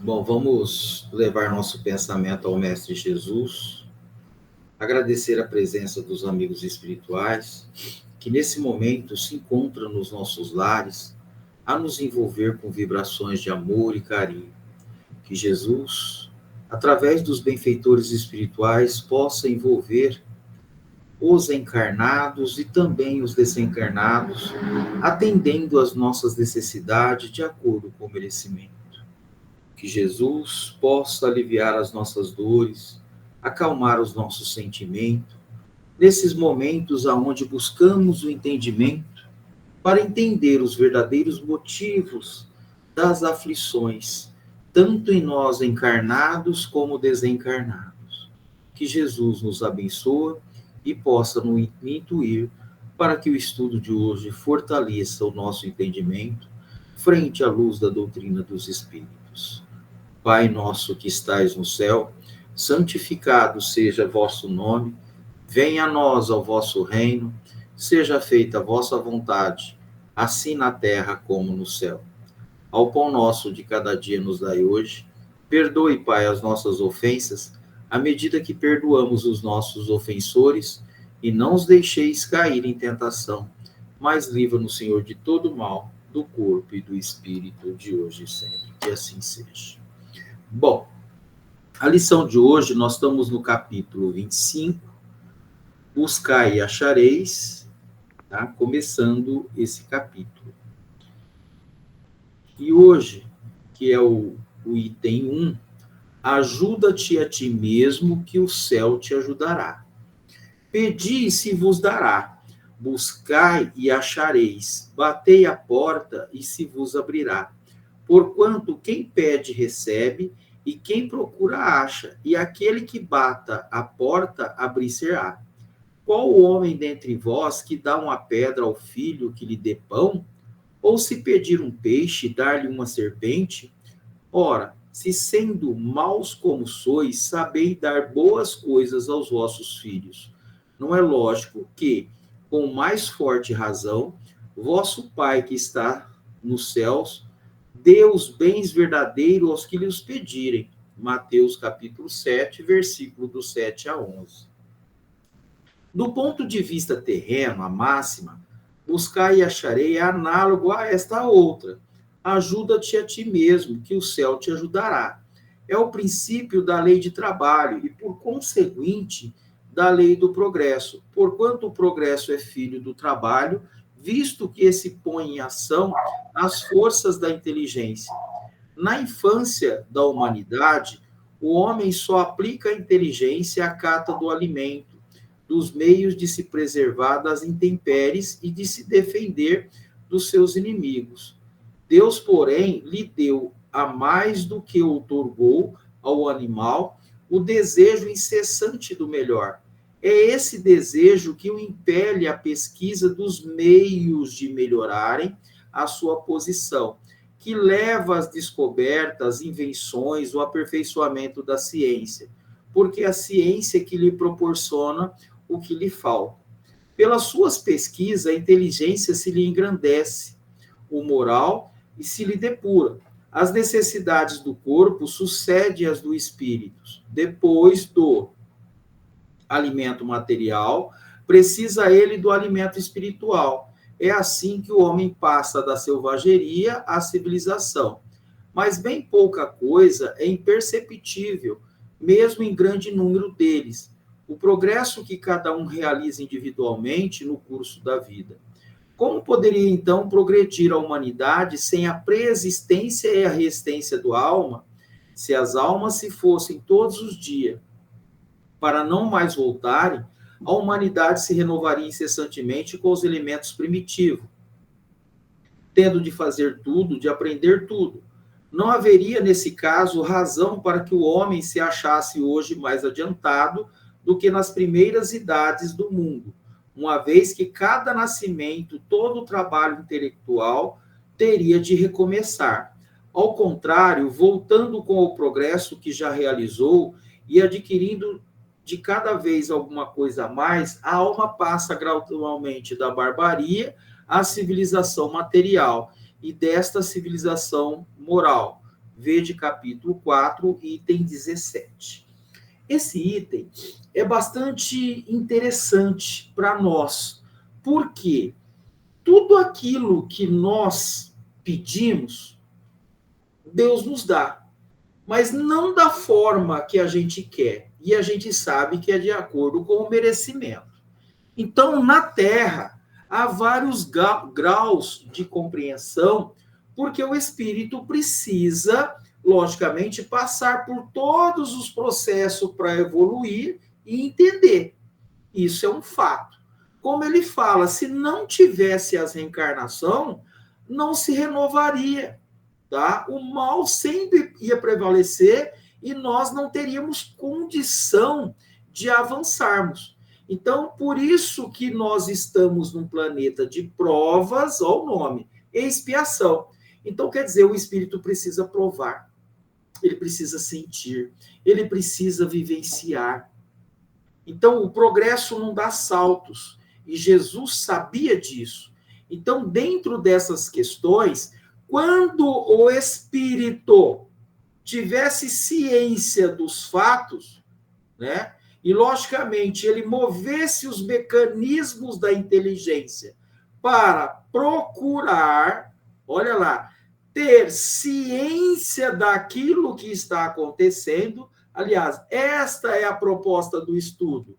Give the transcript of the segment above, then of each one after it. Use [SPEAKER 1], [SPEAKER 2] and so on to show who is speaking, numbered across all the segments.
[SPEAKER 1] Bom, vamos levar nosso pensamento ao Mestre Jesus, agradecer a presença dos amigos espirituais, que nesse momento se encontram nos nossos lares, a nos envolver com vibrações de amor e carinho. Que Jesus, através dos benfeitores espirituais, possa envolver os encarnados e também os desencarnados, atendendo às nossas necessidades de acordo com o merecimento. Que Jesus possa aliviar as nossas dores, acalmar os nossos sentimentos, nesses momentos aonde buscamos o entendimento para entender os verdadeiros motivos das aflições, tanto em nós encarnados como desencarnados. Que Jesus nos abençoe e possa nos intuir para que o estudo de hoje fortaleça o nosso entendimento frente à luz da doutrina dos Espíritos. Pai nosso que estais no céu, santificado seja vosso nome, venha a nós o vosso reino, seja feita a vossa vontade, assim na terra como no céu. Ao pão nosso de cada dia nos dai hoje, perdoe, Pai, as nossas ofensas, à medida que perdoamos os nossos ofensores, e não os deixeis cair em tentação, mas livra-nos, Senhor, de todo mal, do corpo e do espírito, de hoje e sempre. Que assim seja. Bom, a lição de hoje, nós estamos no capítulo 25, Buscai e achareis, tá? Começando esse capítulo. E hoje, que é o item 1, ajuda-te a ti mesmo, que o céu te ajudará. Pedi e se vos dará, buscai e achareis, batei a porta e se vos abrirá. Porquanto quem pede recebe, e quem procura acha, e aquele que bata a porta abrir-se-á. Qual o homem dentre vós que dá uma pedra ao filho que lhe dê pão? Ou se pedir um peixe, dar-lhe uma serpente? Ora, se sendo maus como sois, sabeis dar boas coisas aos vossos filhos, não é lógico que, com mais forte razão, vosso Pai que está nos céus dê os bens verdadeiros aos que lhes pedirem. Mateus capítulo 7, versículo do 7 a 11. Do ponto de vista terreno, a máxima, buscar e acharei é análogo a esta outra. Ajuda-te a ti mesmo, que o céu te ajudará. É o princípio da lei de trabalho e, por conseguinte, da lei do progresso. Porquanto o progresso é filho do trabalho, visto que esse põe em ação as forças da inteligência. Na infância da humanidade, o homem só aplica a inteligência à cata do alimento, dos meios de se preservar das intempéries e de se defender dos seus inimigos. Deus, porém, lhe deu a mais do que outorgou ao animal o desejo incessante do melhor. É esse desejo que o impele à pesquisa dos meios de melhorarem a sua posição, que leva às descobertas, às invenções, o aperfeiçoamento da ciência, porque a ciência é que lhe proporciona o que lhe falta. Pelas suas pesquisas, a inteligência se lhe engrandece, o moral e se lhe depura. As necessidades do corpo sucedem às do espírito. Depois do alimento material, precisa ele do alimento espiritual. É assim que o homem passa da selvageria à civilização. Mas bem pouca coisa é imperceptível, mesmo em grande número deles. O progresso que cada um realiza individualmente no curso da vida. Como poderia, então, progredir a humanidade sem a preexistência e a resistência do alma, se as almas se fossem todos os dias para não mais voltarem, a humanidade se renovaria incessantemente com os elementos primitivos, tendo de fazer tudo, de aprender tudo. Não haveria, nesse caso, razão para que o homem se achasse hoje mais adiantado do que nas primeiras idades do mundo, uma vez que cada nascimento, todo o trabalho intelectual teria de recomeçar. Ao contrário, voltando com o progresso que já realizou e adquirindo de cada vez alguma coisa a mais, a alma passa gradualmente da barbarie à civilização material e desta civilização moral, Vede capítulo 4, item 17. Esse item é bastante interessante para nós, porque tudo aquilo que nós pedimos, Deus nos dá, mas não da forma que a gente quer, e a gente sabe que é de acordo com o merecimento. Então, na Terra, há vários graus de compreensão, porque o espírito precisa, logicamente, passar por todos os processos para evoluir e entender. Isso é um fato. Como ele fala, se não tivesse as reencarnação, não se renovaria, tá? O mal sempre ia prevalecer e nós não teríamos condição de avançarmos. Então, por isso que nós estamos num planeta de provas, olha o nome, expiação. Então, quer dizer, o espírito precisa provar, ele precisa sentir, ele precisa vivenciar. Então, o progresso não dá saltos, e Jesus sabia disso. Então, dentro dessas questões, quando o espírito tivesse ciência dos fatos, né? E, logicamente, ele movesse os mecanismos da inteligência para procurar, olha lá, ter ciência daquilo que está acontecendo. Aliás, esta é a proposta do estudo,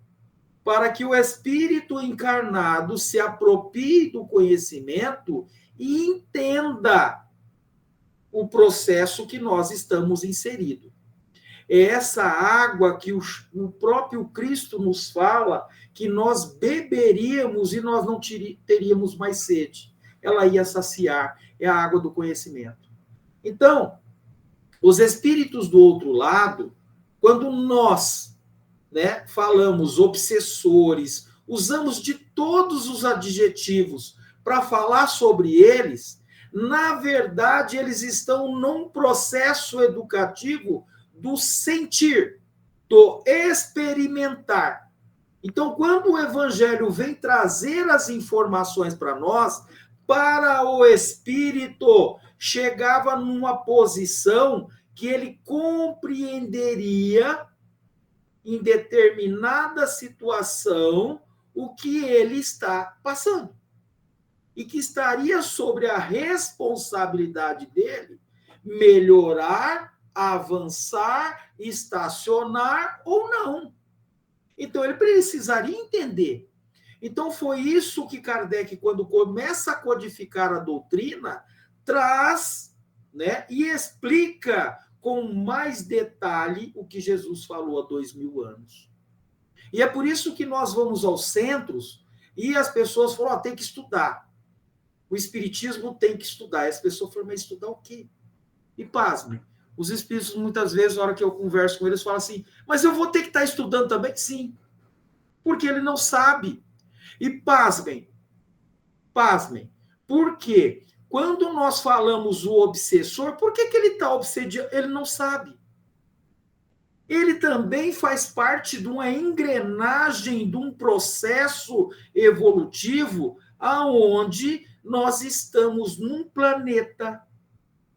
[SPEAKER 1] para que o espírito encarnado se aproprie do conhecimento e entenda o processo que nós estamos inseridos. É essa água que o próprio Cristo nos fala que nós beberíamos e nós não teríamos mais sede. Ela ia saciar, é a água do conhecimento. Então, os espíritos do outro lado, quando nós, né, falamos obsessores, usamos de todos os adjetivos para falar sobre eles, na verdade, eles estão num processo educativo do sentir, do experimentar. Então, quando o Evangelho vem trazer as informações para nós, para o espírito, chegava numa posição que ele compreenderia em determinada situação o que ele está passando. E que estaria sobre a responsabilidade dele melhorar, avançar, estacionar ou não. Então, ele precisaria entender. Então, foi isso que Kardec, quando começa a codificar a doutrina, traz, né, e explica com mais detalhe o que Jesus falou há 2000 anos. E é por isso que nós vamos aos centros e as pessoas falam, tem que estudar. O espiritismo tem que estudar. E as pessoas falam, mas estudar o quê? E pasmem, os espíritos, muitas vezes, na hora que eu converso com eles, falam assim, mas eu vou ter que estar estudando também? Sim, porque ele não sabe. E pasmem, por quê? Quando nós falamos o obsessor, por que ele está obsediando? Ele não sabe. Ele também faz parte de uma engrenagem, de um processo evolutivo, aonde nós estamos num planeta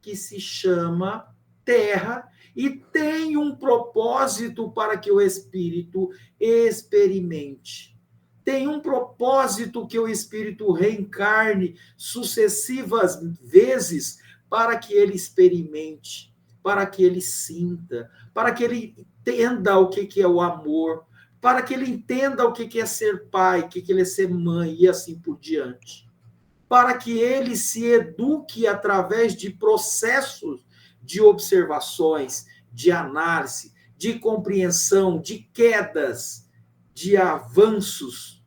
[SPEAKER 1] que se chama Terra e tem um propósito para que o espírito experimente. Tem um propósito que o espírito reencarne sucessivas vezes para que ele experimente, para que ele sinta, para que ele entenda o que é o amor, para que ele entenda o que é ser pai, o que é ser mãe e assim por diante. Para que ele se eduque através de processos de observações, de análise, de compreensão, de quedas, de avanços,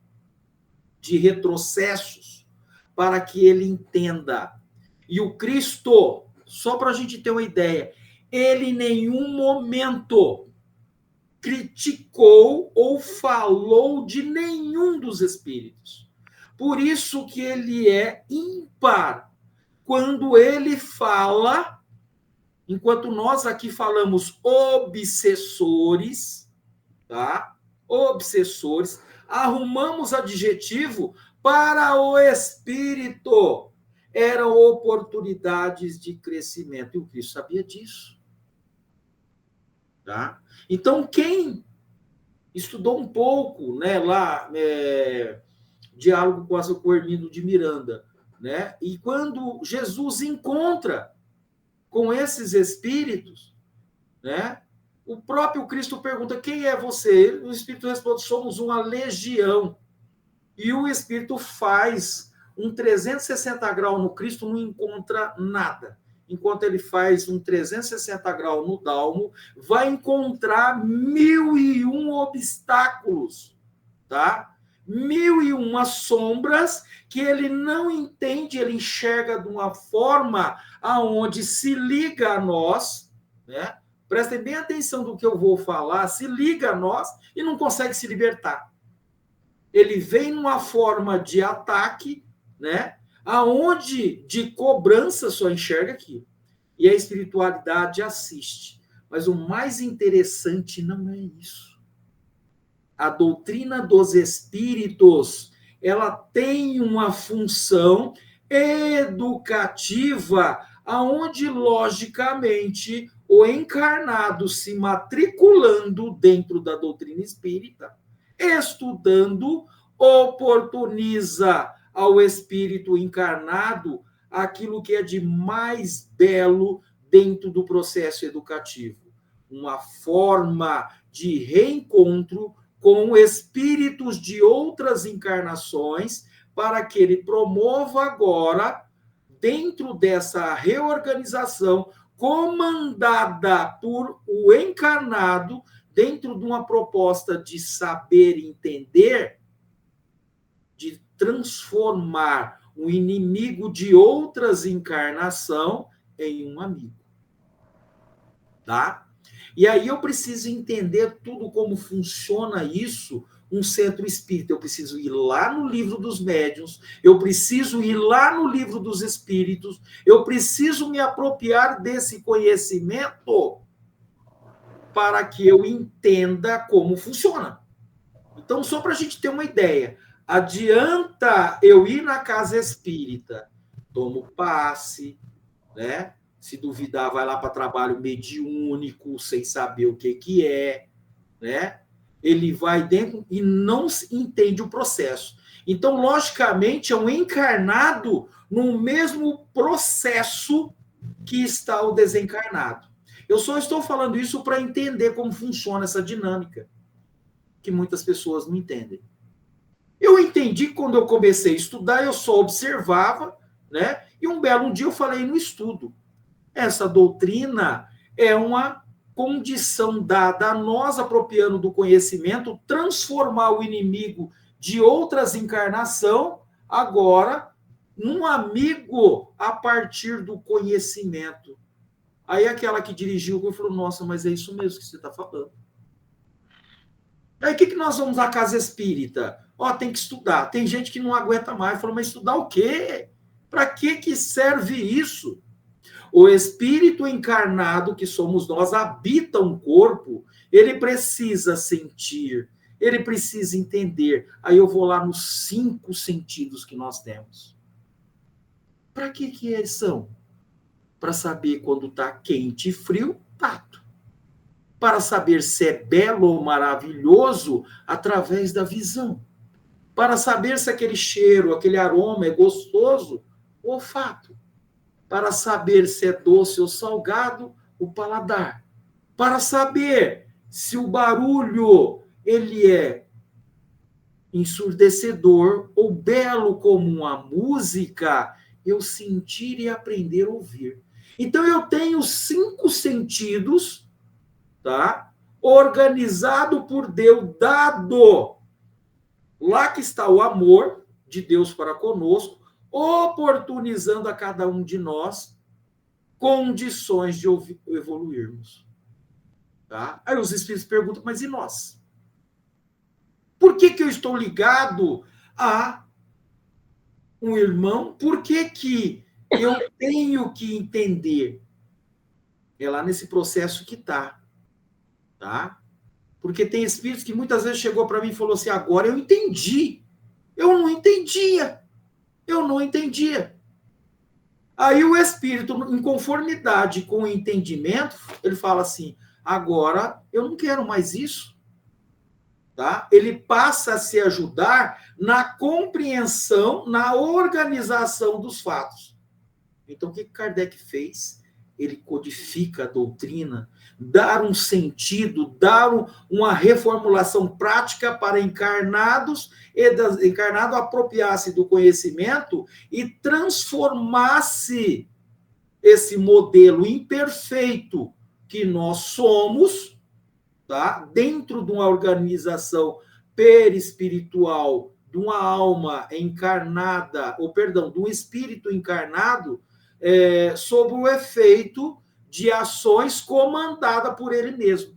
[SPEAKER 1] de retrocessos, para que ele entenda. E o Cristo, só para a gente ter uma ideia, ele em nenhum momento criticou ou falou de nenhum dos espíritos. Por isso que ele é ímpar. Quando ele fala, enquanto nós aqui falamos obsessores, tá? Obsessores, arrumamos adjetivo para o espírito. eram oportunidades de crescimento. E o Cristo sabia disso. Tá? Então, quem estudou um pouco, né, lá, diálogo com o Hermínio de Miranda, né? E quando Jesus encontra com esses espíritos, né? O próprio Cristo pergunta: quem é você? O espírito responde: somos uma legião. E o espírito faz um 360 graus no Cristo, não encontra nada. Enquanto ele faz um 360 graus no Dalmo, vai encontrar 1001 obstáculos, tá? 1001 sombras que ele não entende, ele enxerga de uma forma aonde se liga a nós, né? Prestem bem atenção do que eu vou falar, se liga a nós e não consegue se libertar. Ele vem numa forma de ataque, né? Aonde de cobrança só enxerga aqui. E a espiritualidade assiste. Mas o mais interessante não é isso. A doutrina dos espíritos, ela tem uma função educativa, aonde logicamente o encarnado se matriculando dentro da doutrina espírita, estudando, oportuniza ao espírito encarnado aquilo que é de mais belo dentro do processo educativo. Uma forma de reencontro com espíritos de outras encarnações, para que ele promova agora, dentro dessa reorganização, comandada por o encarnado, dentro de uma proposta de saber entender, de transformar um inimigo de outras encarnações em um amigo. Tá? E aí eu preciso entender tudo como funciona isso, um centro espírita. Eu preciso ir lá no livro dos médiuns, eu preciso ir lá no livro dos espíritos, eu preciso me apropriar desse conhecimento para que eu entenda como funciona. Então, só para a gente ter uma ideia, adianta eu ir na casa espírita, tomo passe, né? Se duvidar, vai lá para trabalho mediúnico, sem saber o que é, né? Ele vai dentro e não entende o processo. Então, logicamente, é um encarnado no mesmo processo que está o desencarnado. Eu só estou falando isso para entender como funciona essa dinâmica, que muitas pessoas não entendem. Eu entendi que quando eu comecei a estudar, eu só observava, né? E um belo dia eu falei no estudo: essa doutrina é uma condição dada a nós, apropriando do conhecimento, transformar o inimigo de outras encarnações agora num amigo a partir do conhecimento. Aí aquela que dirigiu falou: nossa, mas é isso mesmo que você está falando. Aí o que nós vamos à casa espírita? Ó, tem que estudar. Tem gente que não aguenta mais. Falou: mas estudar o quê? Para que serve isso? O espírito encarnado, que somos nós, habita um corpo, ele precisa sentir, ele precisa entender. Aí eu vou lá nos 5 sentidos que nós temos. Para que eles são? Para saber quando está quente e frio, tato. Para saber se é belo ou maravilhoso, através da visão. Para saber se aquele cheiro, aquele aroma é gostoso, olfato. Para saber se é doce ou salgado, o paladar. Para saber se o barulho ele é ensurdecedor ou belo como uma música, eu sentir e aprender a ouvir. Então eu tenho 5 sentidos, tá? Organizado por Deus, dado. Lá que está o amor de Deus para conosco, oportunizando a cada um de nós condições de evoluirmos. Tá? Aí os espíritos perguntam: mas e nós? Por que eu estou ligado a um irmão? Por que eu tenho que entender? É lá nesse processo que está. Tá? Porque tem espíritos que muitas vezes chegou para mim e falou assim: agora eu entendi. Eu não entendia. Eu não entendia. Aí o espírito, em conformidade com o entendimento, ele fala assim: agora eu não quero mais isso. Tá? Ele passa a se ajudar na compreensão, na organização dos fatos. Então, o que Kardec fez? Ele codifica a doutrina, dar um sentido, dar uma reformulação prática para encarnado apropriar-se do conhecimento e transformasse esse modelo imperfeito que nós somos, tá? Dentro de uma organização perispiritual, de uma alma encarnada, ou perdão, de um espírito encarnado, sob o efeito de ações comandadas por ele mesmo.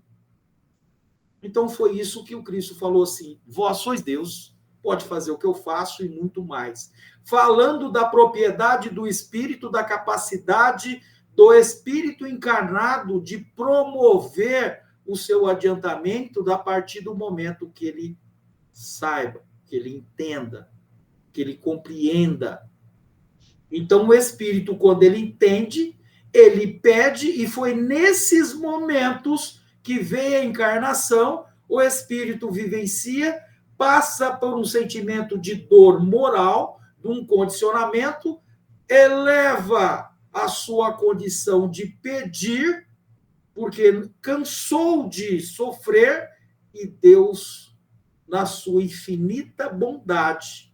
[SPEAKER 1] Então foi isso que o Cristo falou assim: vós sois Deus, pode fazer o que eu faço e muito mais. Falando da propriedade do espírito, da capacidade do espírito encarnado de promover o seu adiantamento a partir do momento que ele saiba, que ele entenda, que ele compreenda. Então, o espírito, quando ele entende, ele pede, e foi nesses momentos que vem a encarnação, o espírito vivencia, passa por um sentimento de dor moral, de um condicionamento, eleva a sua condição de pedir, porque cansou de sofrer, e Deus, na sua infinita bondade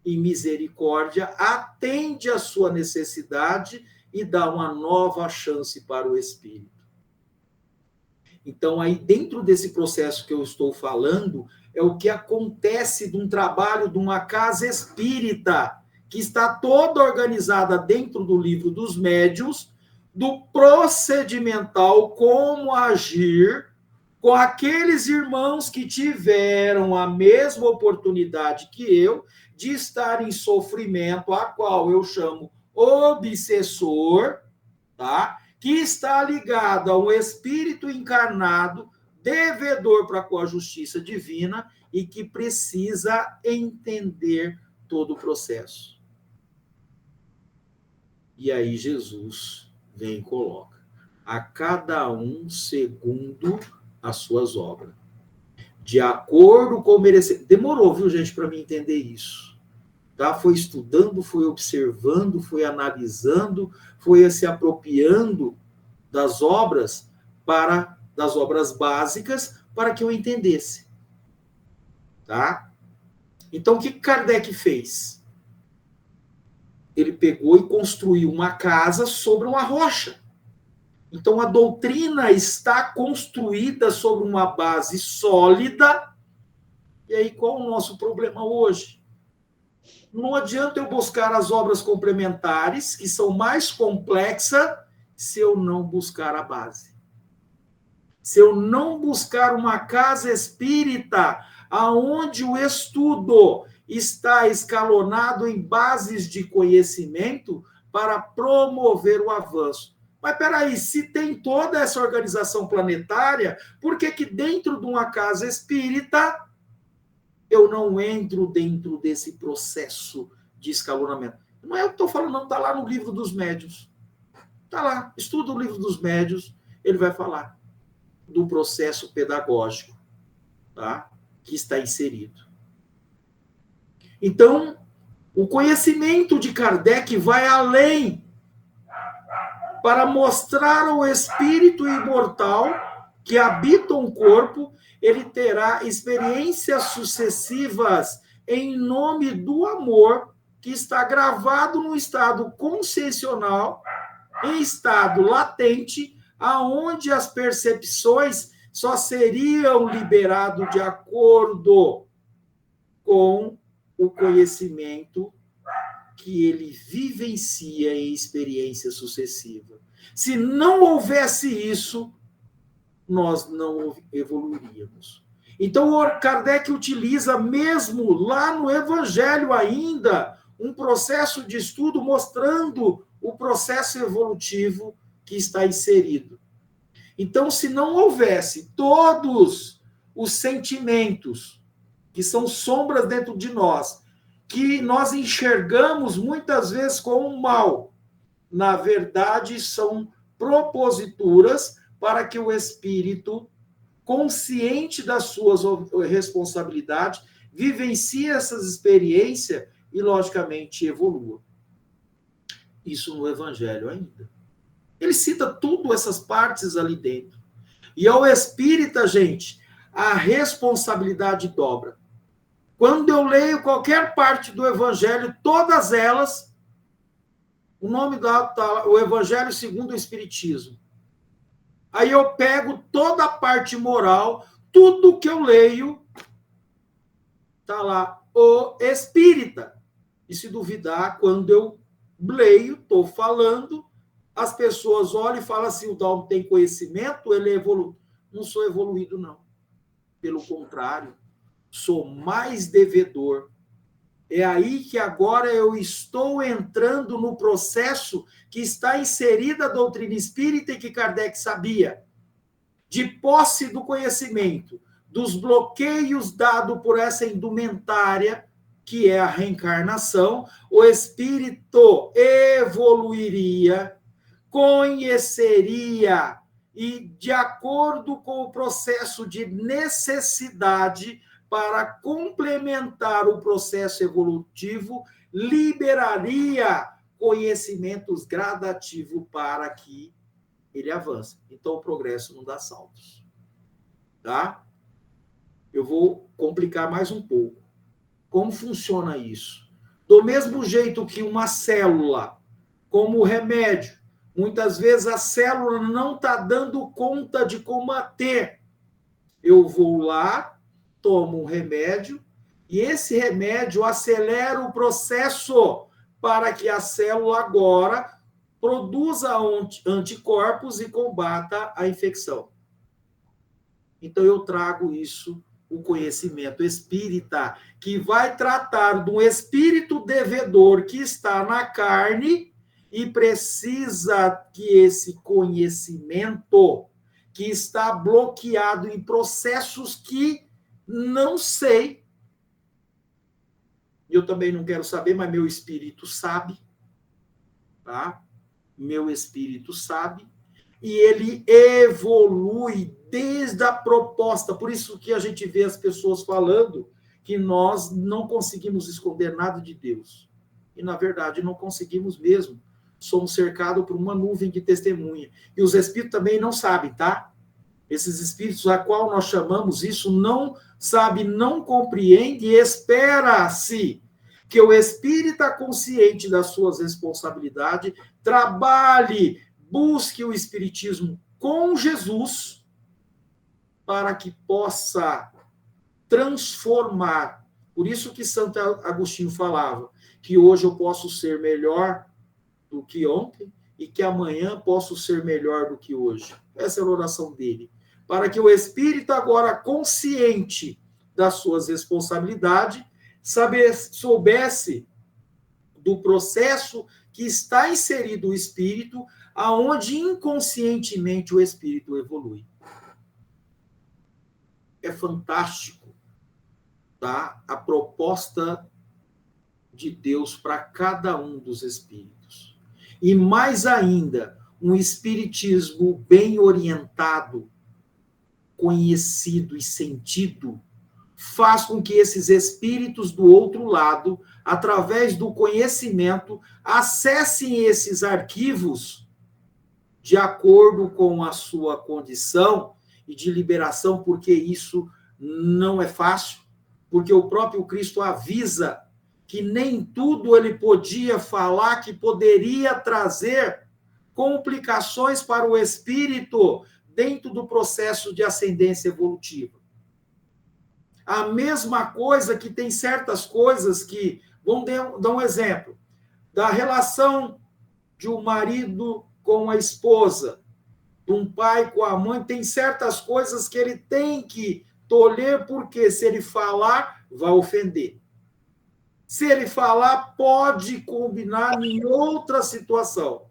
[SPEAKER 1] e misericórdia, atende a sua necessidade e dá uma nova chance para o espírito. Então, aí dentro desse processo que eu estou falando, é o que acontece de um trabalho de uma casa espírita, que está toda organizada dentro do livro dos médiuns, do procedimental, como agir com aqueles irmãos que tiveram a mesma oportunidade que eu de estar em sofrimento, a qual eu chamo obsessor, tá? Que está ligado a um espírito encarnado, devedor para com a justiça divina e que precisa entender todo o processo. E aí Jesus vem e coloca: a cada um segundo as suas obras, de acordo com o merecimento. Demorou, viu, gente, para mim entender isso. Tá? Foi estudando, foi observando, foi analisando, foi se apropriando das obras básicas para que eu entendesse. Tá? Então, o que Kardec fez? Ele pegou e construiu uma casa sobre uma rocha. Então, a doutrina está construída sobre uma base sólida. E aí, qual o nosso problema hoje? Não adianta eu buscar as obras complementares, que são mais complexas, se eu não buscar a base. Se eu não buscar uma casa espírita, aonde o estudo está escalonado em bases de conhecimento para promover o avanço. Mas peraí, se tem toda essa organização planetária, por que dentro de uma casa espírita eu não entro dentro desse processo de escalonamento? Não é o que estou falando, não, está lá no livro dos médiuns. Está lá, estuda o livro dos médiuns, ele vai falar do processo pedagógico, tá? Que está inserido. Então, o conhecimento de Kardec vai além para mostrar ao espírito imortal que habita um corpo, ele terá experiências sucessivas em nome do amor que está gravado no estado consciencial, em estado latente, aonde as percepções só seriam liberadas de acordo com o conhecimento que ele vivencia em experiência sucessiva. Se não houvesse isso, nós não evoluiríamos. Então, o Kardec utiliza mesmo lá no Evangelho ainda um processo de estudo mostrando o processo evolutivo que está inserido. Então, se não houvesse todos os sentimentos que são sombras dentro de nós, que nós enxergamos muitas vezes como um mal, na verdade, são proposituras para que o espírito, consciente das suas responsabilidades, vivencie essas experiências e, logicamente, evolua. Isso no Evangelho ainda. Ele cita tudo essas partes ali dentro. E ao espírita, gente, a responsabilidade dobra. Quando eu leio qualquer parte do Evangelho, todas elas, o nome tá o Evangelho segundo o Espiritismo. Aí eu pego toda a parte moral, tudo que eu leio, tá lá, o espírita. E se duvidar, quando eu leio, estou falando, as pessoas olham e falam assim, o Dalmo tem conhecimento, ele é evoluído. Não sou evoluído, não. Pelo contrário, sou mais devedor. É aí que agora eu estou entrando no processo que está inserida a doutrina espírita e que Kardec sabia. De posse do conhecimento, dos bloqueios dados por essa indumentária, que é a reencarnação, o espírito evoluiria, conheceria e, de acordo com o processo de necessidade, para complementar o processo evolutivo, liberaria conhecimentos gradativos para que ele avance. Então, o progresso não dá saltos. Tá? Eu vou complicar mais um pouco. Como funciona isso? Do mesmo jeito que uma célula, como o remédio, muitas vezes a célula não está dando conta de combater. Eu vou lá, tomo um remédio, e esse remédio acelera o processo para que a célula agora produza anticorpos e combata a infecção. Então, eu trago isso, o conhecimento espírita, que vai tratar de um espírito devedor que está na carne e precisa que esse conhecimento, que está bloqueado em processos que não sei, eu também não quero saber, mas meu espírito sabe, tá? Meu espírito sabe, e ele evolui desde a proposta. Por isso que a gente vê as pessoas falando que nós não conseguimos esconder nada de Deus. E, na verdade, não conseguimos mesmo. Somos cercados por uma nuvem de testemunha. E os espíritos também não sabem, tá? Esses espíritos a qual nós chamamos isso não sabe, não compreende e espera-se que o espírita consciente das suas responsabilidades trabalhe, busque o espiritismo com Jesus para que possa transformar. Por isso que Santo Agostinho falava que hoje eu posso ser melhor do que ontem e que amanhã posso ser melhor do que hoje. Essa é a oração dele. Para que o espírito agora consciente das suas responsabilidades soubesse do processo que está inserido o espírito, aonde inconscientemente o espírito evolui. É fantástico, tá? A proposta de Deus para cada um dos espíritos. E mais ainda, um espiritismo bem orientado, conhecido e sentido, faz com que esses espíritos do outro lado, através do conhecimento, acessem esses arquivos de acordo com a sua condição e de liberação, porque isso não é fácil, porque o próprio Cristo avisa que nem tudo ele podia falar, que poderia trazer complicações para o espírito dentro do processo de ascendência evolutiva. A mesma coisa que tem certas coisas que, vamos dar um exemplo, da relação de um marido com a esposa, de um pai com a mãe, tem certas coisas que ele tem que tolher, porque se ele falar, vai ofender. Se ele falar, pode combinar em outra situação.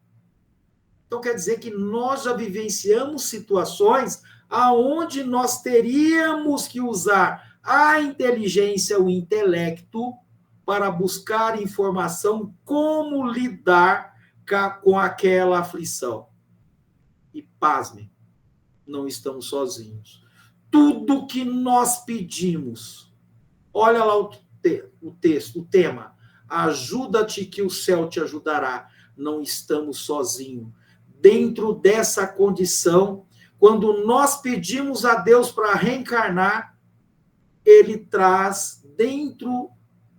[SPEAKER 1] Então, quer dizer que nós já vivenciamos situações aonde nós teríamos que usar a inteligência, o intelecto, para buscar informação, como lidar com aquela aflição. E pasmem, não estamos sozinhos. Tudo que nós pedimos, olha lá o texto, o tema, ajuda-te que o céu te ajudará. Não estamos sozinhos. Dentro dessa condição, quando nós pedimos a Deus para reencarnar, ele traz dentro,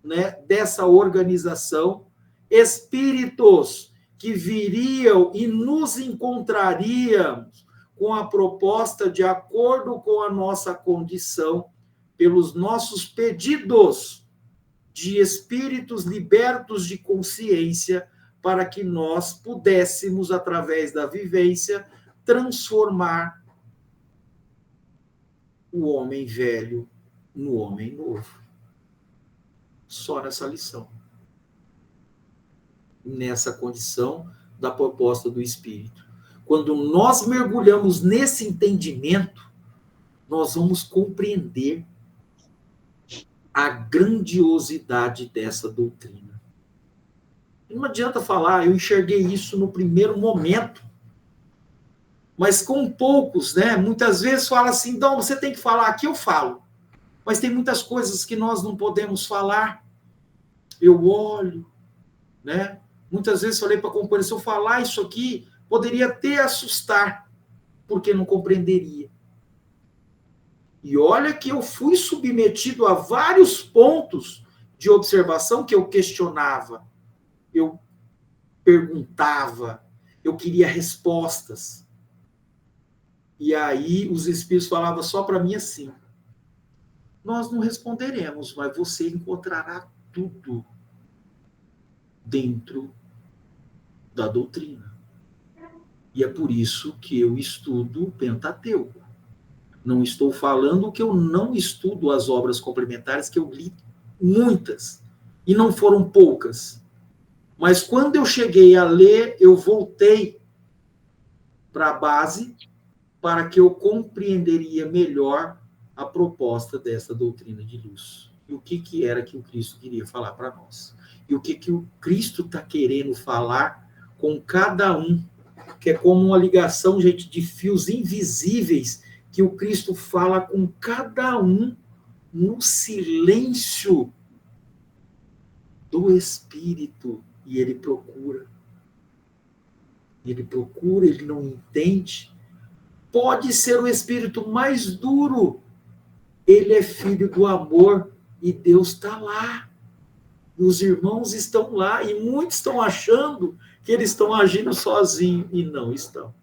[SPEAKER 1] né, dessa organização espíritos que viriam e nos encontrariam com a proposta de acordo com a nossa condição, pelos nossos pedidos de espíritos libertos de consciência, para que nós pudéssemos, através da vivência, transformar o homem velho no homem novo. Só nessa lição. Nessa condição da proposta do Espírito. Quando nós mergulhamos nesse entendimento, nós vamos compreender a grandiosidade dessa doutrina. Não adianta falar, eu enxerguei isso no primeiro momento, mas com poucos, né? Muitas vezes fala assim, então você tem que falar, aqui eu falo, mas tem muitas coisas que nós não podemos falar. Eu olho, né? Muitas vezes falei para a companheira, se eu falar isso aqui, poderia até assustar, porque não compreenderia. E olha que eu fui submetido a vários pontos de observação que eu questionava, eu perguntava, eu queria respostas. E aí os espíritos falavam só para mim assim, nós não responderemos, mas você encontrará tudo dentro da doutrina. E é por isso que eu estudo o Pentateuco. Não estou falando que eu não estudo as obras complementares, que eu li muitas, e não foram poucas. Mas quando eu cheguei a ler, eu voltei para a base para que eu compreenderia melhor a proposta dessa doutrina de luz. E o que era que o Cristo queria falar para nós. E o que o Cristo está querendo falar com cada um, que é como uma ligação, gente, de fios invisíveis, que o Cristo fala com cada um no silêncio do Espírito. E ele procura. Ele não entende. Pode ser o Espírito mais duro. Ele é filho do amor e Deus está lá. E os irmãos estão lá e muitos estão achando que eles estão agindo sozinhos e não estão,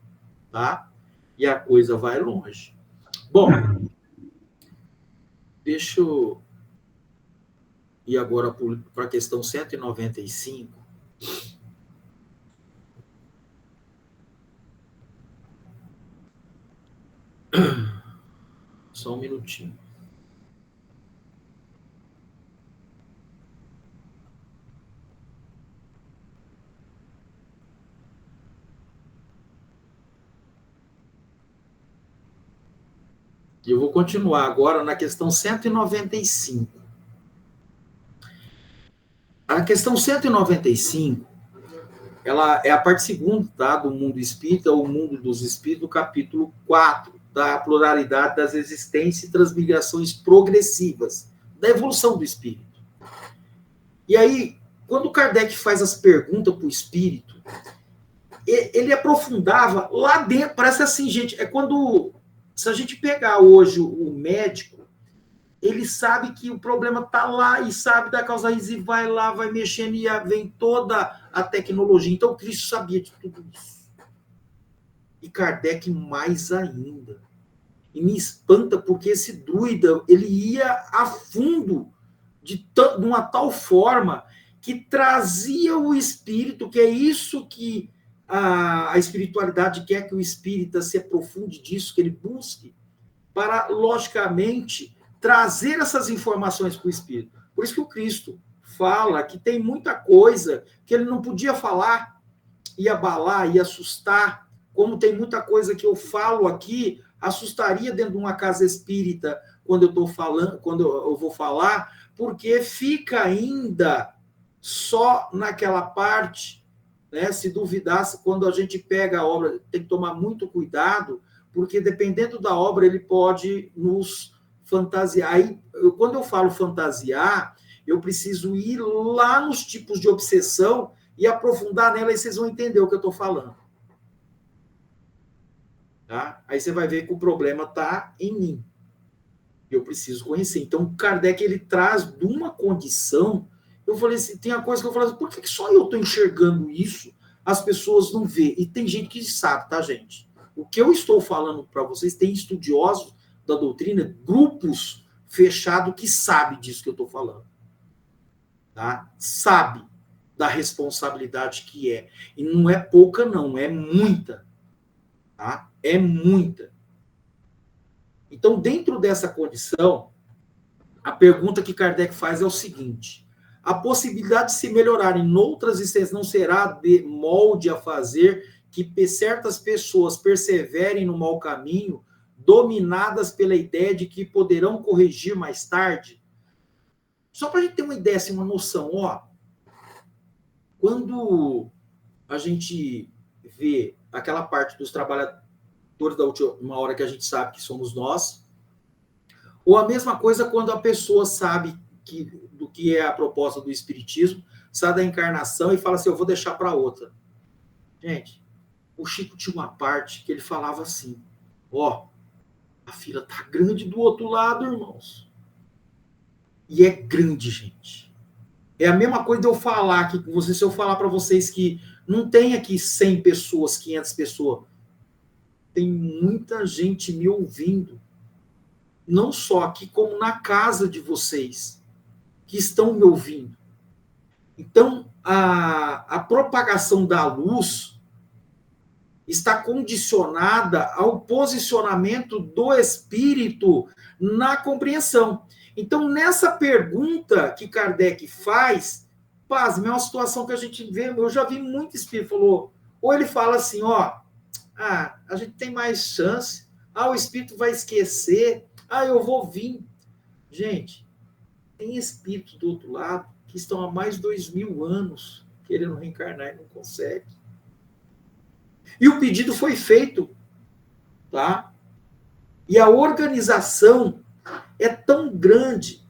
[SPEAKER 1] tá? E a coisa vai longe. Bom, deixa eu ir agora para a questão 195. Só um minutinho. E eu vou continuar agora na questão 195. A questão 195, ela é a parte segunda, tá, do mundo espírita, o mundo dos espíritos, do capítulo 4, da pluralidade das existências e transmigrações progressivas, da evolução do espírito. E aí, quando Kardec faz as perguntas para o espírito, ele aprofundava lá dentro, parece assim, gente, é quando... Se a gente pegar hoje o médico, ele sabe que o problema está lá e sabe da causa raiz e vai lá, vai mexendo e vem toda a tecnologia. Então, Cristo sabia de tudo isso. E Kardec mais ainda. E me espanta porque esse druida, ele ia a fundo de uma tal forma que trazia o espírito, que é isso que a espiritualidade quer que o espírita se aprofunde disso, que ele busque, para, logicamente, trazer essas informações para o espírito. Por isso que o Cristo fala que tem muita coisa que ele não podia falar, ia abalar, ia assustar, como tem muita coisa que eu falo aqui, assustaria dentro de uma casa espírita quando eu estou falando, quando eu vou falar, porque fica ainda só naquela parte né? Se duvidar, quando a gente pega a obra, tem que tomar muito cuidado, porque dependendo da obra, ele pode nos fantasiar. Aí, quando eu falo fantasiar, eu preciso ir lá nos tipos de obsessão e aprofundar nela, e vocês vão entender o que eu estou falando. Tá? Aí você vai ver que o problema está em mim. Eu preciso conhecer. Então, Kardec, ele traz de uma condição. Eu falei assim, tem a coisa que eu falei assim, por que só eu estou enxergando isso? As pessoas não vê. E tem gente que sabe, tá, gente? O que eu estou falando para vocês, tem estudiosos da doutrina, grupos fechados que sabem disso que eu estou falando. Tá? Sabe da responsabilidade que é. E não é pouca, não, é muita. Tá? É muita. Então, dentro dessa condição, a pergunta que Kardec faz é o seguinte: a possibilidade de se melhorar em outras existências não será de molde a fazer que certas pessoas perseverem no mau caminho, dominadas pela ideia de que poderão corrigir mais tarde? Só para a gente ter uma ideia, assim, uma noção, ó, quando a gente vê aquela parte dos trabalhadores da última hora que a gente sabe que somos nós, ou a mesma coisa quando a pessoa sabe do que é a proposta do Espiritismo, sabe da encarnação e fala assim, eu vou deixar para outra. Gente, o Chico tinha uma parte que ele falava assim, ó, a fila tá grande do outro lado, irmãos. E é grande, gente. É a mesma coisa de eu falar aqui com vocês, se eu falar para vocês que não tem aqui 100 pessoas, 500 pessoas. Tem muita gente me ouvindo. Não só aqui, como na casa de vocês, que estão me ouvindo. Então, a propagação da luz está condicionada ao posicionamento do espírito na compreensão. Então, nessa pergunta que Kardec faz, pasme, é uma situação que a gente vê, eu já vi muito espírito falou, ou ele fala assim, ó, a gente tem mais chance, o espírito vai esquecer, eu vou vir. Gente, tem espírito do outro lado que estão há mais de 2000 anos querendo reencarnar e não consegue. E o pedido foi feito, tá? E a organização é tão grande.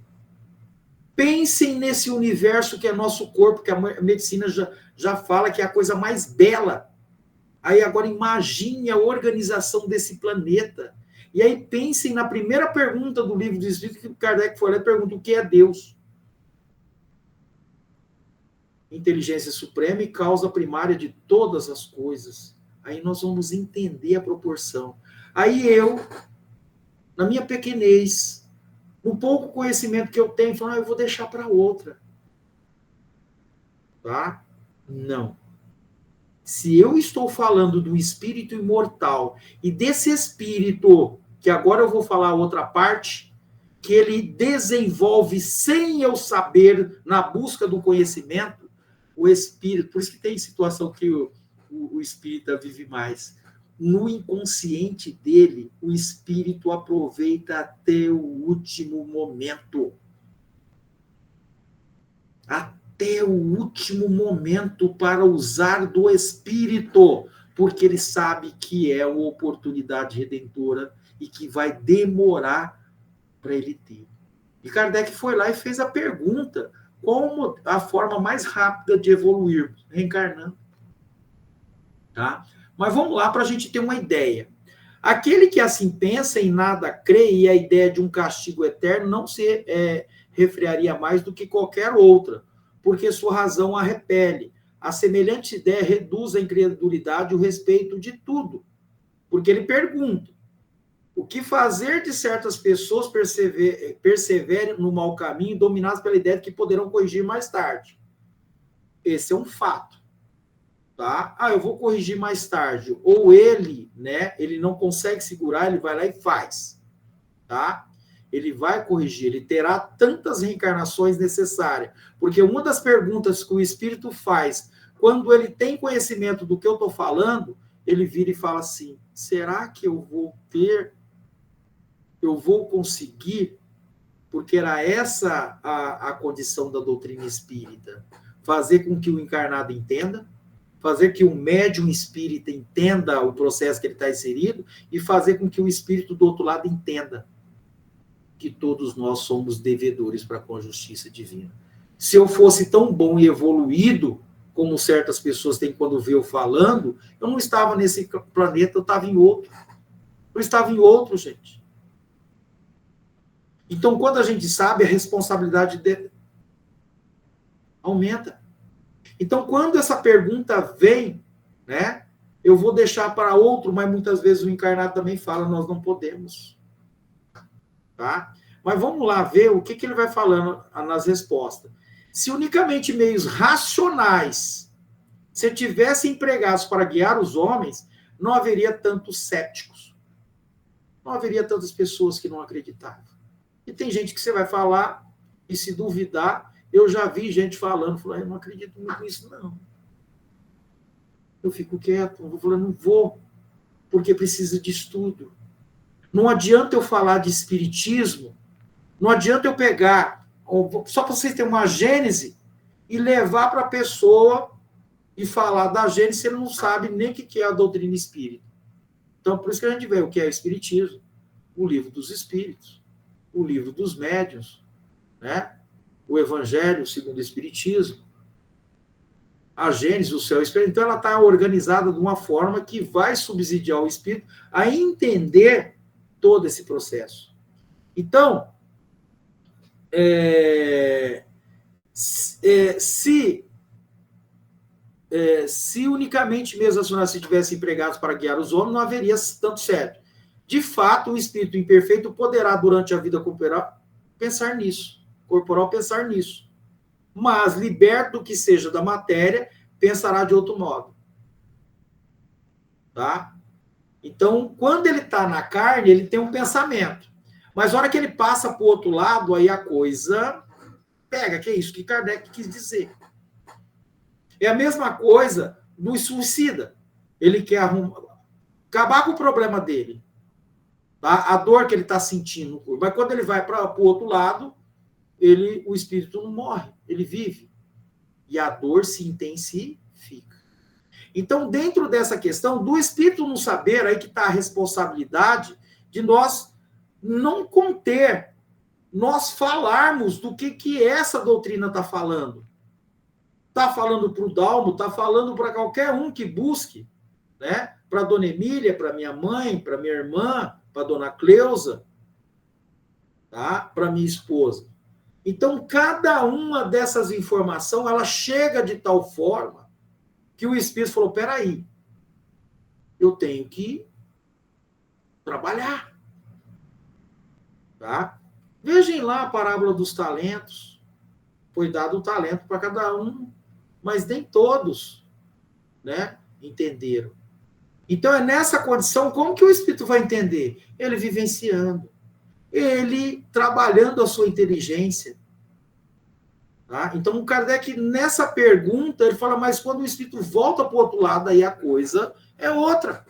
[SPEAKER 1] Pensem nesse universo que é nosso corpo, que a medicina já fala que é a coisa mais bela. Aí agora imagine a organização desse planeta. E aí pensem na primeira pergunta do livro do Espírito, que Kardec foi lá e pergunta o que é Deus. Inteligência suprema e causa primária de todas as coisas. Aí nós vamos entender a proporção. Aí eu, na minha pequenez, no pouco conhecimento que eu tenho, falo, eu vou deixar para outra. Tá? Não. Se eu estou falando do espírito imortal e desse espírito, que agora eu vou falar outra parte, que ele desenvolve sem eu saber, na busca do conhecimento, o espírito, por isso que tem situação que o espírita vive mais. No inconsciente dele, o espírito aproveita até o último momento. Até o último momento para usar do espírito, porque ele sabe que é uma oportunidade redentora e que vai demorar para ele ter. E Kardec foi lá e fez a pergunta, como a forma mais rápida de evoluir, reencarnando. Tá? Mas vamos lá para a gente ter uma ideia. Aquele que assim pensa em nada crê e a ideia de um castigo eterno não se refriaria mais do que qualquer outra, porque sua razão a repele. A semelhante ideia reduz a incredulidade e o respeito de tudo. Porque ele pergunta, o que fazer de certas pessoas perseverem no mau caminho, dominadas pela ideia de que poderão corrigir mais tarde? Esse é um fato. Tá? Eu vou corrigir mais tarde. Ou ele, né, ele não consegue segurar, ele vai lá e faz. Tá? Ele vai corrigir, ele terá tantas reencarnações necessárias. Porque uma das perguntas que o espírito faz, quando ele tem conhecimento do que eu estou falando, ele vira e fala assim, será que eu vou conseguir? Porque era essa a condição da doutrina espírita. Fazer com que o encarnado entenda, fazer que o médium espírita entenda o processo que ele está inserido e fazer com que o espírito do outro lado entenda que todos nós somos devedores para com a justiça divina. Se eu fosse tão bom e evoluído, como certas pessoas têm quando vê eu falando, eu não estava nesse planeta, eu estava em outro. Eu estava em outro, gente. Então, quando a gente sabe, a responsabilidade aumenta. Então, quando essa pergunta vem, né, eu vou deixar para outro, mas muitas vezes o encarnado também fala, nós não podemos. Tá? Mas vamos lá ver o que ele vai falando nas respostas. Se unicamente meios racionais se tivessem empregados para guiar os homens, não haveria tantos céticos. Não haveria tantas pessoas que não acreditavam. E tem gente que você vai falar, e se duvidar, eu já vi gente falando, eu não acredito muito nisso, não. Eu fico quieto, eu vou não vou, porque precisa de estudo. Não adianta eu falar de espiritismo, não adianta eu pegar, só para vocês terem uma gênese, e levar para a pessoa e falar da gênese, se ele não sabe nem o que é a doutrina espírita. Então, por isso que a gente vê o que é o espiritismo, o livro dos espíritos, o livro dos médiuns, né? O Evangelho segundo o Espiritismo, a Gênese, o céu e o espírito. Então, ela está organizada de uma forma que vai subsidiar o espírito a entender todo esse processo. Então, se unicamente mesmo racionais se tivessem empregados para guiar os homens, não haveria tanto certo. De fato, o espírito imperfeito poderá, durante a vida corporal, pensar nisso. Mas, liberto do que seja da matéria, pensará de outro modo. Tá? Então, quando ele está na carne, ele tem um pensamento. Mas na hora que ele passa para o outro lado, aí a coisa pega. Que é isso que Kardec quis dizer. É a mesma coisa do suicida. Ele quer acabar com o problema dele. Tá? A dor que ele está sentindo no corpo. Mas quando ele vai para o outro lado, o espírito não morre, ele vive. E a dor se intensifica. Então, dentro dessa questão do espírito não saber, aí que está a responsabilidade de nós não conter, nós falarmos do que essa doutrina está falando. Está falando para o Dalmo, está falando para qualquer um que busque, né? Para a dona Emília, para minha mãe, para minha irmã, para a dona Cleusa, tá? Para minha esposa. Então, cada uma dessas informações, ela chega de tal forma que o Espírito falou, peraí, eu tenho que trabalhar. Tá? Vejam lá a parábola dos talentos. Foi dado um talento para cada um, mas nem todos, né, entenderam. Então, é nessa condição, como que o Espírito vai entender? Ele vivenciando. Ele trabalhando a sua inteligência. Tá? Então, o Kardec, nessa pergunta, ele fala, mas quando o espírito volta para o outro lado, aí a coisa é outra.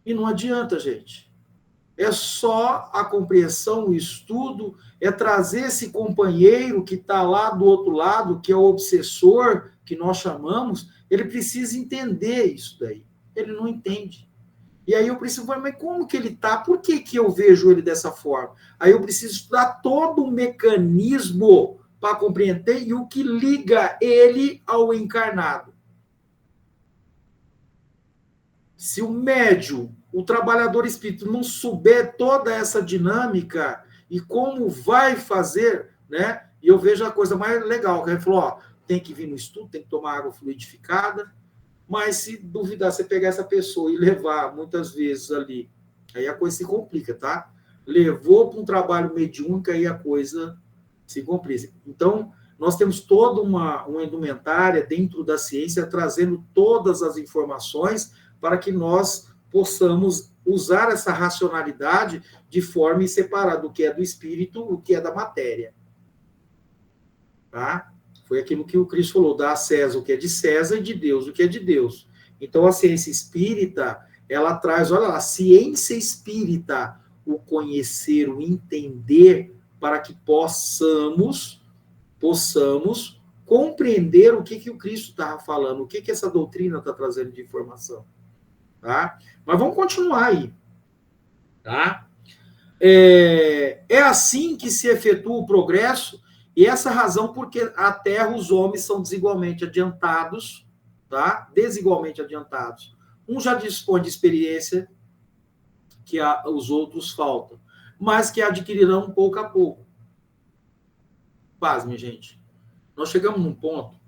[SPEAKER 1] E não adianta, gente. É só a compreensão, o estudo, é trazer esse companheiro que está lá do outro lado, que é o obsessor, que nós chamamos, ele precisa entender isso daí. Ele não entende. E aí eu preciso falar, mas como que ele está? Por que eu vejo ele dessa forma? Aí eu preciso estudar todo o mecanismo para compreender e o que liga ele ao encarnado. Se o médium, o trabalhador espírita, não souber toda essa dinâmica e como vai fazer, né? E eu vejo a coisa mais legal, que ele falou, ó, tem que vir no estudo, tem que tomar água fluidificada, mas se duvidar, você pegar essa pessoa e levar muitas vezes ali, aí a coisa se complica, tá? Levou para um trabalho mediúnico, aí a coisa se complica. Então, nós temos toda uma indumentária dentro da ciência, trazendo todas as informações para que nós possamos usar essa racionalidade de forma e separar do que é do espírito, o que é da matéria. Tá? Foi aquilo que o Cristo falou, dá a César o que é de César e de Deus o que é de Deus. Então, a ciência espírita, ela traz, olha lá, a ciência espírita, o conhecer, o entender, para que possamos compreender o que o Cristo estava falando, o que essa doutrina está trazendo de informação. Tá? Mas vamos continuar aí. Tá? É assim que se efetua o progresso, e essa razão porque a Terra, os homens são desigualmente adiantados, tá? Desigualmente adiantados. Um já dispõe de experiência que os outros faltam, mas que adquirirão pouco a pouco. Pasme, gente. Nós chegamos num ponto,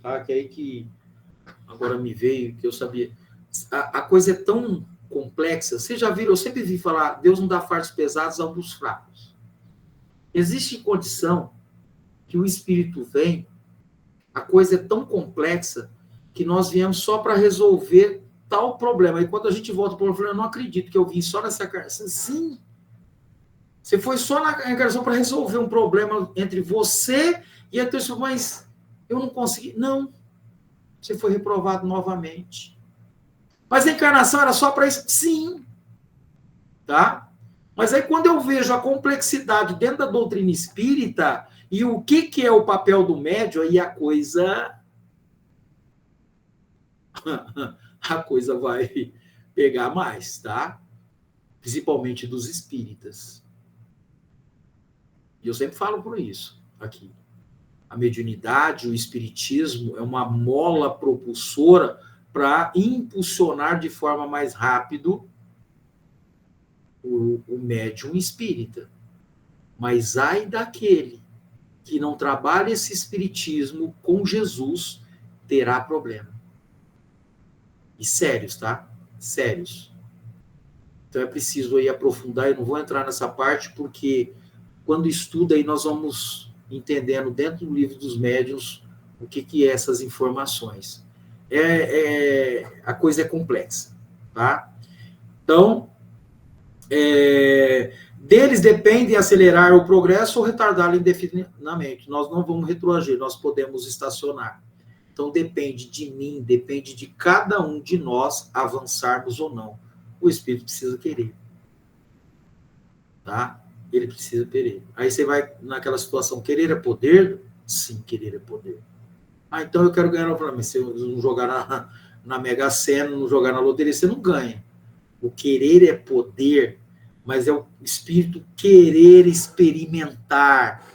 [SPEAKER 1] tá? Que é aí que agora me veio, que eu sabia. A coisa é tão complexa. Vocês já viram, eu sempre vi falar, Deus não dá fardos pesados aos fracos. Existe condição que o Espírito vem, a coisa é tão complexa que nós viemos só para resolver tal problema. E quando a gente volta para o problema, eu não acredito que eu vim só nessa encarnação. Sim, você foi só na encarnação para resolver um problema entre você e a tua irmã, mas eu não consegui. Não, você foi reprovado novamente. Mas a encarnação era só para isso? Sim. Tá? Mas aí quando eu vejo a complexidade dentro da doutrina espírita e o que é o papel do médium, aí a coisa vai pegar mais, tá? Principalmente dos espíritas. E eu sempre falo por isso aqui. A mediunidade, o espiritismo é uma mola propulsora para impulsionar de forma mais rápido o médium espírita. Mas ai daquele que não trabalha esse espiritismo com Jesus, terá problema. E sérios, tá? Sérios. Então é preciso aí aprofundar, eu não vou entrar nessa parte, porque quando estuda aí nós vamos entendendo dentro do livro dos médiuns o que é essas informações. A coisa é complexa, tá? Então, deles depende acelerar o progresso ou retardá-lo indefinidamente. Nós não vamos retroagir, nós podemos estacionar. Então, depende de mim, depende de cada um de nós avançarmos ou não. O espírito precisa querer. Tá? Ele precisa querer. Aí você vai naquela situação, querer é poder? Sim, querer é poder. Ah, então eu quero ganhar novamente. Se eu não jogar na Mega Sena, não jogar na loteria, você não ganha. O querer é poder, mas é o espírito querer experimentar.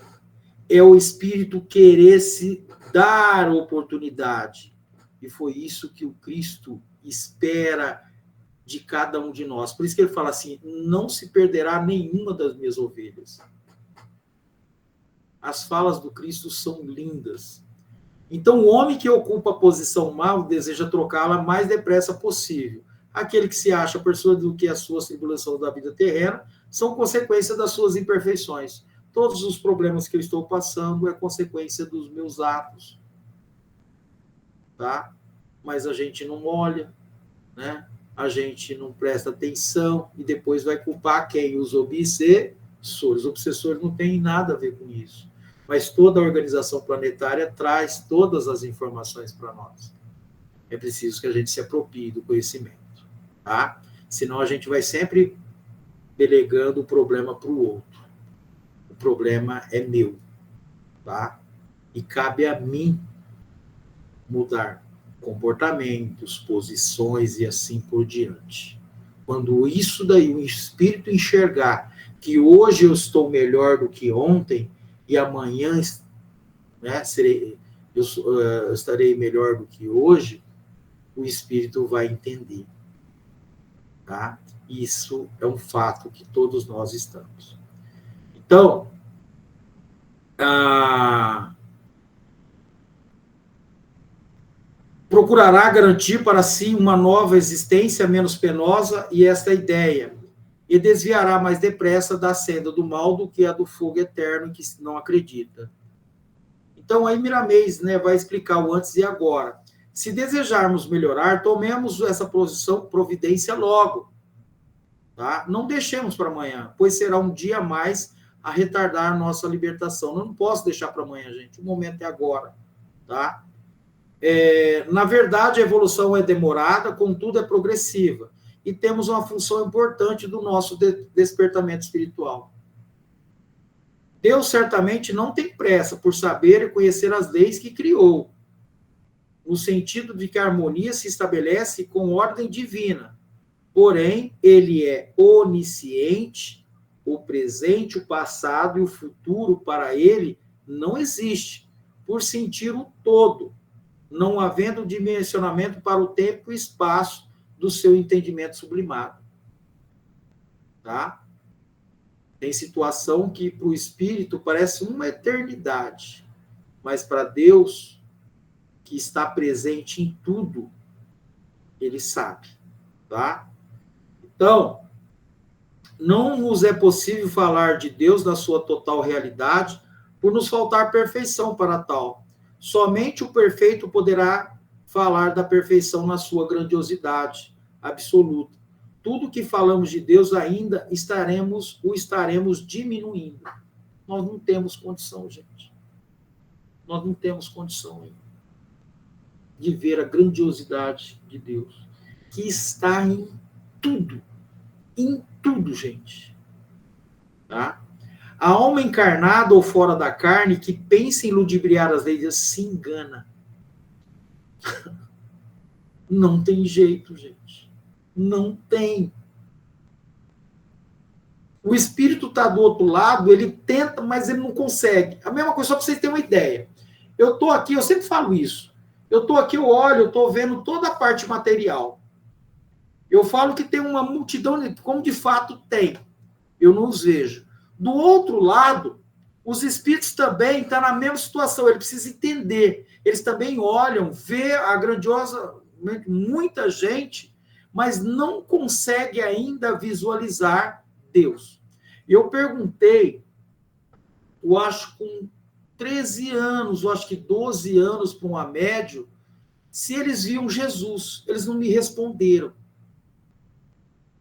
[SPEAKER 1] É o espírito querer se dar oportunidade. E foi isso que o Cristo espera de cada um de nós. Por isso que ele fala assim, não se perderá nenhuma das minhas ovelhas. As falas do Cristo são lindas. Então, o homem que ocupa a posição mal deseja trocá-la mais depressa possível. Aquele que se acha persuadido que as suas tribulações da vida terrena são consequência das suas imperfeições. Todos os problemas que eu estou passando é consequência dos meus atos. Tá? Mas a gente não olha, né? A gente não presta atenção e depois vai culpar quem? Os obsessores. Os obsessores não têm nada a ver com isso. Mas toda a organização planetária traz todas as informações para nós. É preciso que a gente se aproprie do conhecimento. Tá? Senão a gente vai sempre delegando o problema para o outro. O problema é meu. Tá? E cabe a mim mudar comportamentos, posições e assim por diante. Quando isso daí, o espírito enxergar que hoje eu estou melhor do que ontem e amanhã, né, eu estarei melhor do que hoje, o espírito vai entender. Tá? Isso é um fato que todos nós estamos. Então, procurará garantir para si uma nova existência menos penosa e esta ideia, e desviará mais depressa da senda do mal do que a do fogo eterno em que não acredita. Então, aí Miramês, né, vai explicar o antes e agora. Se desejarmos melhorar, tomemos essa providência logo. Tá? Não deixemos para amanhã, pois será um dia a mais a retardar nossa libertação. Eu não posso deixar para amanhã, gente. O momento é agora. Tá? Na verdade, a evolução é demorada, contudo é progressiva. E temos uma função importante do nosso despertamento espiritual. Deus certamente não tem pressa por saber e conhecer as leis que criou, no sentido de que a harmonia se estabelece com ordem divina. Porém, ele é onisciente, o presente, o passado e o futuro para ele não existe, por sentir o todo, não havendo dimensionamento para o tempo e espaço do seu entendimento sublimado. Tá? Tem situação que para o espírito parece uma eternidade, mas para Deus, que está presente em tudo, ele sabe, tá? Então, não nos é possível falar de Deus na sua total realidade por nos faltar perfeição para tal. Somente o perfeito poderá falar da perfeição na sua grandiosidade absoluta. Tudo que falamos de Deus ainda o estaremos diminuindo. Nós não temos condição, gente. Nós não temos condição ainda de ver a grandiosidade de Deus, que está em tudo, gente. Tá? A alma encarnada ou fora da carne que pensa em ludibriar as leis se engana. Não tem jeito, gente. Não tem. O espírito está do outro lado, ele tenta, mas ele não consegue. A mesma coisa, só para vocês terem uma ideia. Eu estou aqui, eu sempre falo isso. Eu estou aqui, eu olho, eu estou vendo toda a parte material. Eu falo que tem uma multidão, como de fato tem. Eu não os vejo. Do outro lado, os espíritos também estão na mesma situação. Eles precisam entender. Eles também olham, vê a grandiosa, muita gente, mas não consegue ainda visualizar Deus. Eu perguntei, eu acho com 13 anos, eu acho que 12 anos para uma médium, se eles viam Jesus. Eles não me responderam.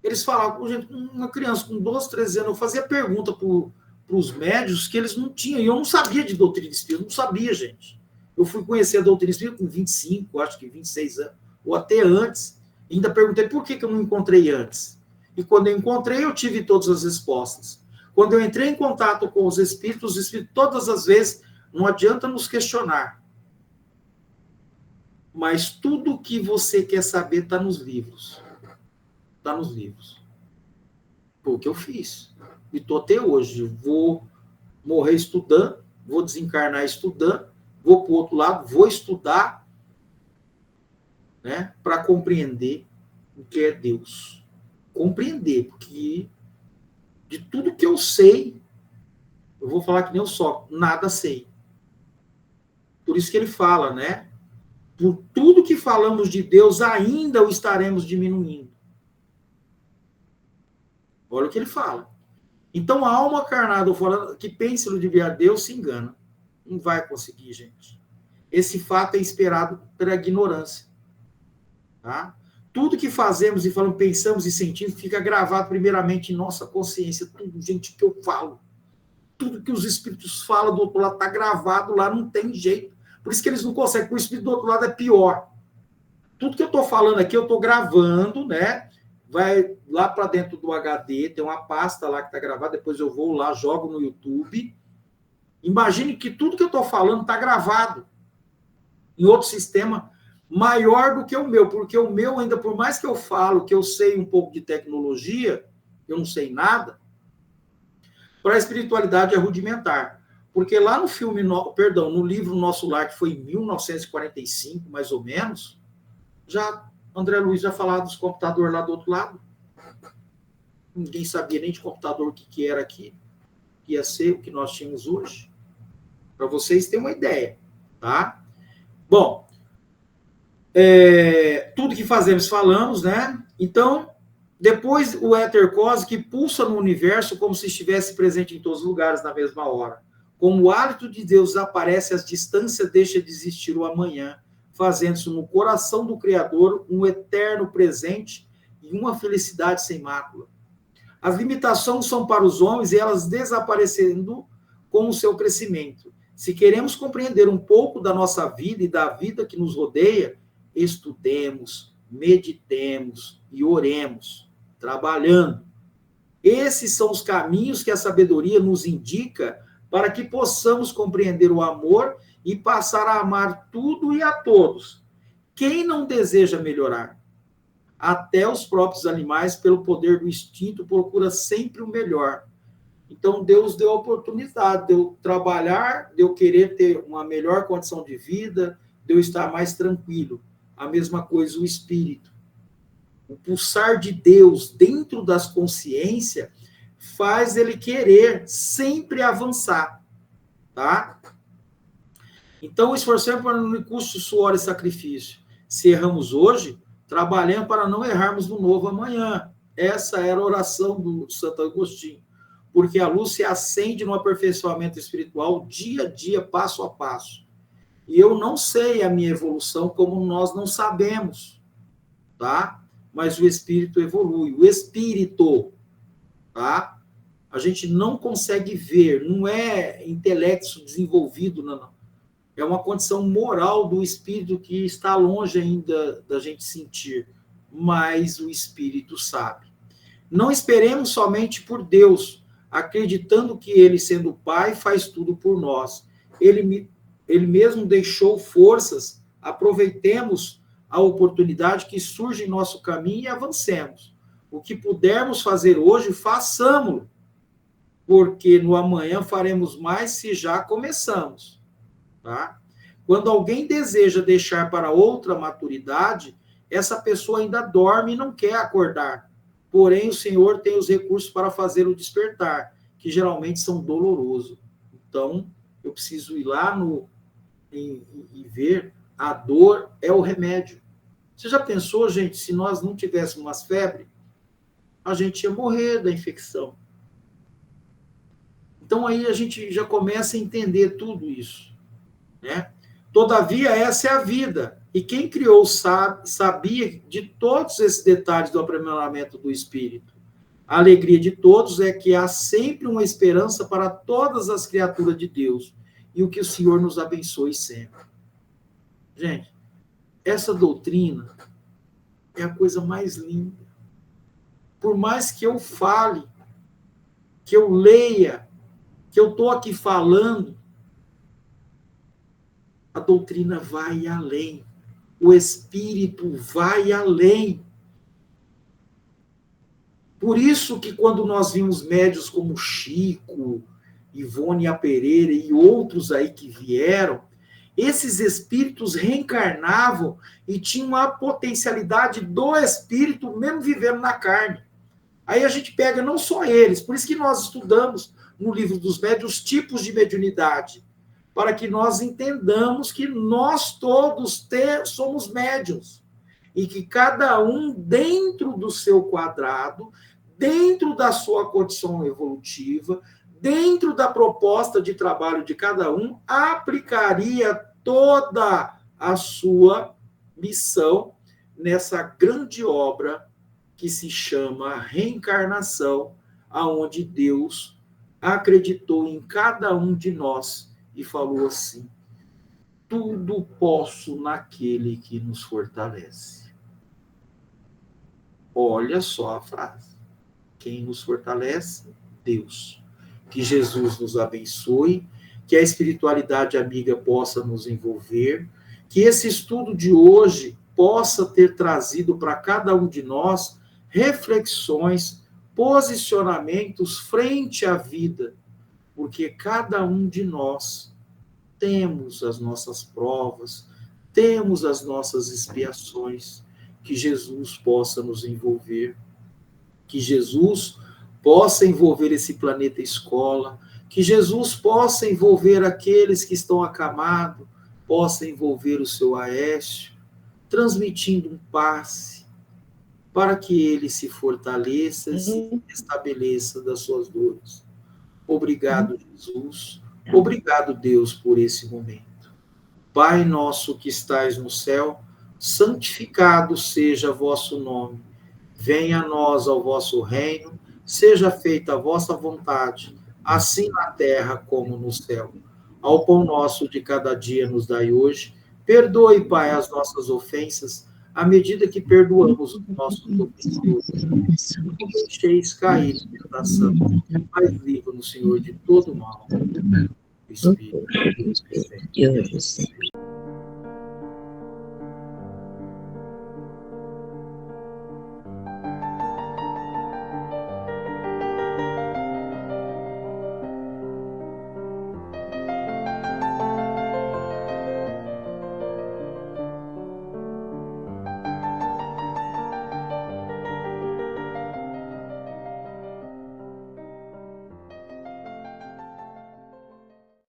[SPEAKER 1] Eles falavam, gente, uma criança com 12, 13 anos, eu fazia pergunta para os médios que eles não tinham, e eu não sabia de doutrina espírita, não sabia, gente. Eu fui conhecer a doutrina espírita com 25, acho que 26 anos, ou até antes. Ainda perguntei por que eu não encontrei antes. E quando eu encontrei, eu tive todas as respostas. Quando eu entrei em contato com os espíritos, todas as vezes, não adianta nos questionar. Mas tudo que você quer saber está nos livros. Está nos livros. Foi o que eu fiz. E estou até hoje. Vou morrer estudando, vou desencarnar estudando, vou para o outro lado, vou estudar, né, para compreender o que é Deus. Compreender, porque de tudo que eu sei, eu vou falar que nem eu só, nada sei. Por isso que ele fala, né? Por tudo que falamos de Deus, ainda o estaremos diminuindo. Olha o que ele fala. Então, a alma carnada ou fora que pensa em ludibriar Deus se engana. Não vai conseguir, gente. Esse fato é esperado pela ignorância. Tá? Tudo que fazemos e falamos, pensamos e sentimos fica gravado primeiramente em nossa consciência. Tudo, gente, que eu falo. Tudo que os espíritos falam do outro lado está gravado lá, não tem jeito. Por isso que eles não conseguem, porque o espírito do outro lado é pior. Tudo que eu estou falando aqui, eu estou gravando, né? Vai lá para dentro do HD, tem uma pasta lá que está gravada, depois eu vou lá, jogo no YouTube. Imagine que tudo que eu estou falando está gravado em outro sistema maior do que o meu, porque o meu, ainda por mais que eu falo que eu sei um pouco de tecnologia, eu não sei nada, para a espiritualidade é rudimentar. Porque lá no filme, no livro Nosso Lar, que foi em 1945, mais ou menos, já André Luiz já falava dos computadores lá do outro lado. Ninguém sabia nem de computador o que era aqui, que ia ser o que nós tínhamos hoje. Para vocês terem uma ideia, tá? Bom, tudo que fazemos, falamos, né? Então, depois o éter cósmico que pulsa no universo como se estivesse presente em todos os lugares na mesma hora. Como o hálito de Deus desaparece, as distâncias deixa de existir o amanhã, fazendo-se no coração do Criador um eterno presente e uma felicidade sem mácula. As limitações são para os homens e elas desaparecendo com o seu crescimento. Se queremos compreender um pouco da nossa vida e da vida que nos rodeia, estudemos, meditemos e oremos, trabalhando. Esses são os caminhos que a sabedoria nos indica para que possamos compreender o amor e passar a amar tudo e a todos. Quem não deseja melhorar? Até os próprios animais, pelo poder do instinto, procura sempre o melhor. Então, Deus deu a oportunidade de eu trabalhar, de eu querer ter uma melhor condição de vida, de eu estar mais tranquilo. A mesma coisa o espírito. O pulsar de Deus dentro das consciências faz ele querer sempre avançar, tá? Então, esforcemos para não custe suor e sacrifício. Se erramos hoje, trabalhemos para não errarmos no novo amanhã. Essa era a oração do Santo Agostinho. Porque a luz se acende no aperfeiçoamento espiritual dia a dia, passo a passo. E eu não sei a minha evolução como nós não sabemos, tá? Mas o espírito evolui. O espírito, tá? A gente não consegue ver, não é intelecto desenvolvido, não. É uma condição moral do espírito que está longe ainda da gente sentir, mas o espírito sabe. Não esperemos somente por Deus, acreditando que ele, sendo Pai, faz tudo por nós. Ele mesmo deixou forças, aproveitemos a oportunidade que surge em nosso caminho e avancemos. O que pudermos fazer hoje, façamo-lo, porque no amanhã faremos mais se já começamos. Tá? Quando alguém deseja deixar para outra maturidade, essa pessoa ainda dorme e não quer acordar. Porém, o Senhor tem os recursos para fazer o despertar, que geralmente são dolorosos. Então, eu preciso ir lá e ver, a dor é o remédio. Você já pensou, gente, se nós não tivéssemos umas febres, a gente ia morrer da infecção. Então, aí a gente já começa a entender tudo isso. Né? Todavia, essa é a vida. E quem criou sabia de todos esses detalhes do aprimoramento do espírito. A alegria de todos é que há sempre uma esperança para todas as criaturas de Deus. E o que o Senhor nos abençoe sempre. Gente, essa doutrina é a coisa mais linda. Por mais que eu fale, que eu leia, que eu estou aqui falando, a doutrina vai além. O espírito vai além. Por isso que quando nós vimos médios como Chico, Ivone A. Pereira e outros aí que vieram, esses espíritos reencarnavam e tinham a potencialidade do espírito mesmo vivendo na carne. Aí a gente pega não só eles, por isso que nós estudamos no livro dos médios os tipos de mediunidade, para que nós entendamos que nós todos somos médiuns e que cada um, dentro do seu quadrado, dentro da sua condição evolutiva, dentro da proposta de trabalho de cada um, aplicaria toda a sua missão nessa grande obra que se chama reencarnação, aonde Deus acreditou em cada um de nós e falou assim: tudo posso naquele que nos fortalece. Olha só a frase. Quem nos fortalece? Deus. Que Jesus nos abençoe, que a espiritualidade amiga possa nos envolver, que esse estudo de hoje possa ter trazido para cada um de nós reflexões, posicionamentos frente à vida, porque cada um de nós temos as nossas provas, temos as nossas expiações, que Jesus possa nos envolver, que Jesus possa envolver esse planeta escola, que Jesus possa envolver aqueles que estão acamados, possa envolver o seu Aécio, transmitindo um passe, para que ele se fortaleça e se estabeleça das suas dores. Obrigado, Jesus. Obrigado, Deus, por esse momento. Pai nosso que estais no céu, santificado seja vosso nome. Venha a nós ao vosso reino, seja feita a vossa vontade, assim na terra como no céu. Ao pão nosso de cada dia nos dai hoje. Perdoe, Pai, as nossas ofensas, à medida que perdoamos os nossos ofensores. Não deixeis cair em tentação, mas livra-nos, Senhor, de todo mal. Espírito.
[SPEAKER 2] Eu recebo.